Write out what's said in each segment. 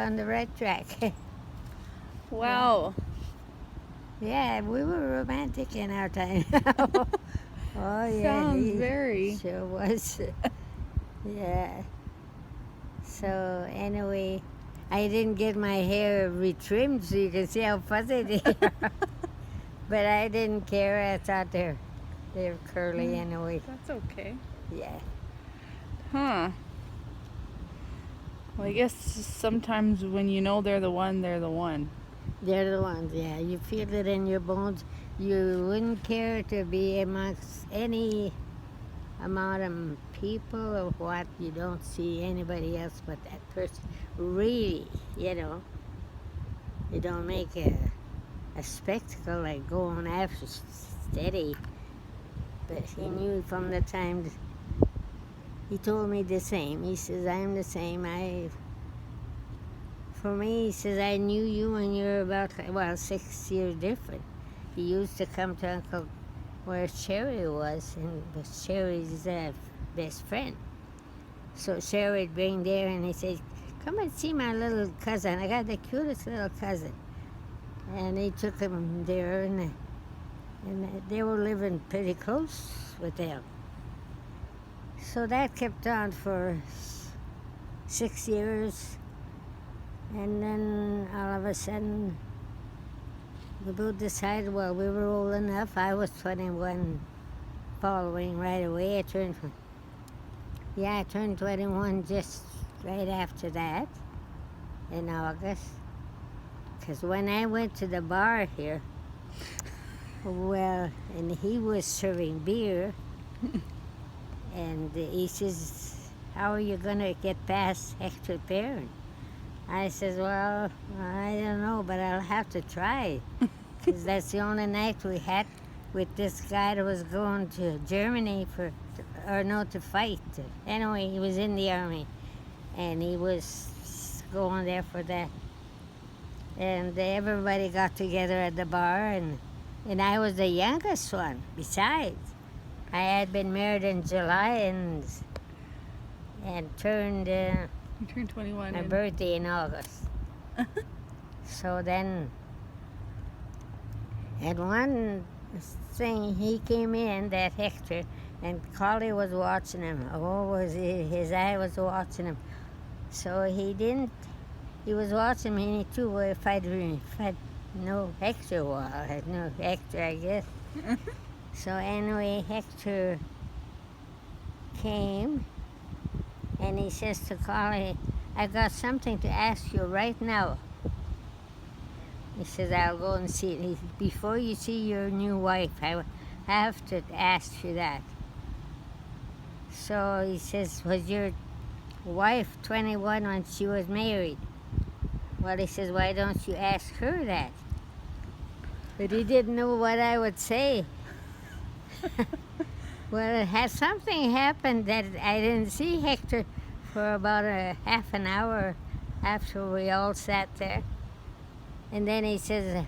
on the right track. Wow. Yeah, we were romantic in our time. Oh yeah, Sounds he very. sure was. Yeah. So anyway, I didn't get my hair retrimmed so you can see how fuzzy they are. But I didn't care. I thought they're curly anyway. That's okay. Yeah. Huh. Well, I guess sometimes when you know they're the one, they're the one. They're the ones, yeah. You feel it in your bones. You wouldn't care to be amongst any amount of people or what. You don't see anybody else but that person. Really, you don't make a spectacle like going after steady. But he knew from the time he told me the same. He says, I'm the same. For me, he says, I knew you when you were about, 6 years different. He used to come to Uncle where Sherry was, and was Sherry's best friend. So Sherry would bring there, and he said, come and see my little cousin. I got the cutest little cousin. And he took him there, and they were living pretty close with them. So that kept on for 6 years. And then all of a sudden, we both decided, well, we were old enough. I was 21 following right away. I turned 21 just right after that in August. Because when I went to the bar here, well, and he was serving beer, and he says, how are you going to get past Hector Perrin? I says, well, I don't know, but I'll have to try. Because that's the only night we had with this guy that was going to Germany to fight. Anyway, he was in the army, and he was going there for that. And everybody got together at the bar, and I was the youngest one. Besides, I had been married in July and turned You turned 21. my birthday in August. So then, at one thing, he came in, that Hector, and Collie was watching him. His eye was watching him. So he was watching me too, if I'd no Hector, well, I had no Hector, I guess. So anyway, Hector came, and he says to Collie, I got something to ask you right now. He says, I'll go and see it. Before you see your new wife, I have to ask you that. So he says, was your wife 21 when she was married? Well, he says, why don't you ask her that? But he didn't know what I would say. Well, something happened that I didn't see Hector for about a half an hour after we all sat there. And then he says,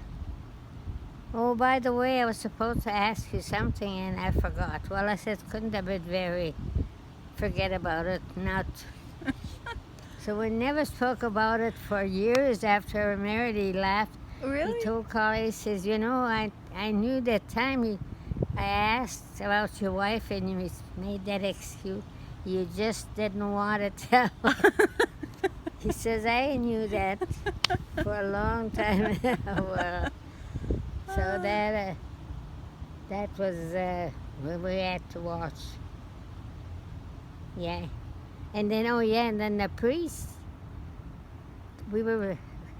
oh, by the way, I was supposed to ask you something and I forgot. Well, I said, couldn't have been forget about it, not. So we never spoke about it for years after we were married. He laughed. Really? He told Collie, he says, I knew that time I asked about your wife and you made that excuse. You just didn't want to tell. He says, I knew that for a long time. Well, so that was what we had to watch. Yeah. And then, and then the priest,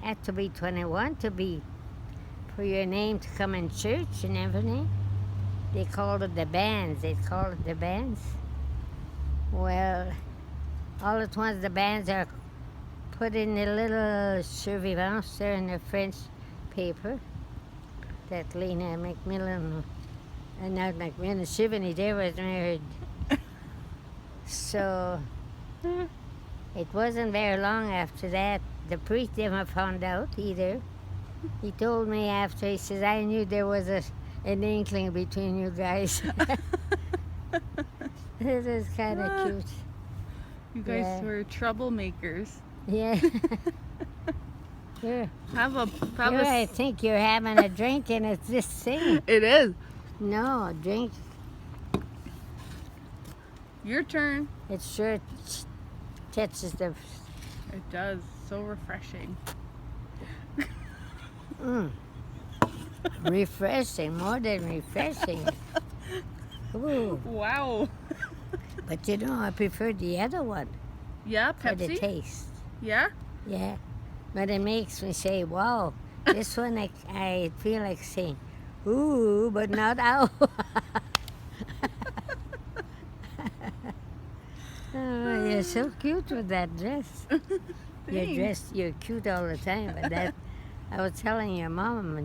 had to be 21 for your name to come in church and everything. They called it the bands. Well, all at once the bands are put in the little surveillance there in the French paper that Lina Macmillan, not Macmillan, Shivani there was married. So it wasn't very long after that. The priest never found out either. He told me after, he says, I knew there was an inkling between you guys. This is kind of cute. You guys were troublemakers. Yeah. Here, Have a here I think you're having a drink and it's this thing. It is. No, a drink. Your turn. It sure touches the. It does. So refreshing. Refreshing, more than refreshing. Ooh. Wow. But you know, I prefer the other one Yeah, for the Pepsi. taste. Yeah. Yeah, but it makes me say, wow, this one I feel like saying, ooh, but not ow. Oh, you're so cute with that dress. Thanks. You're cute all the time, but that, I was telling your mom,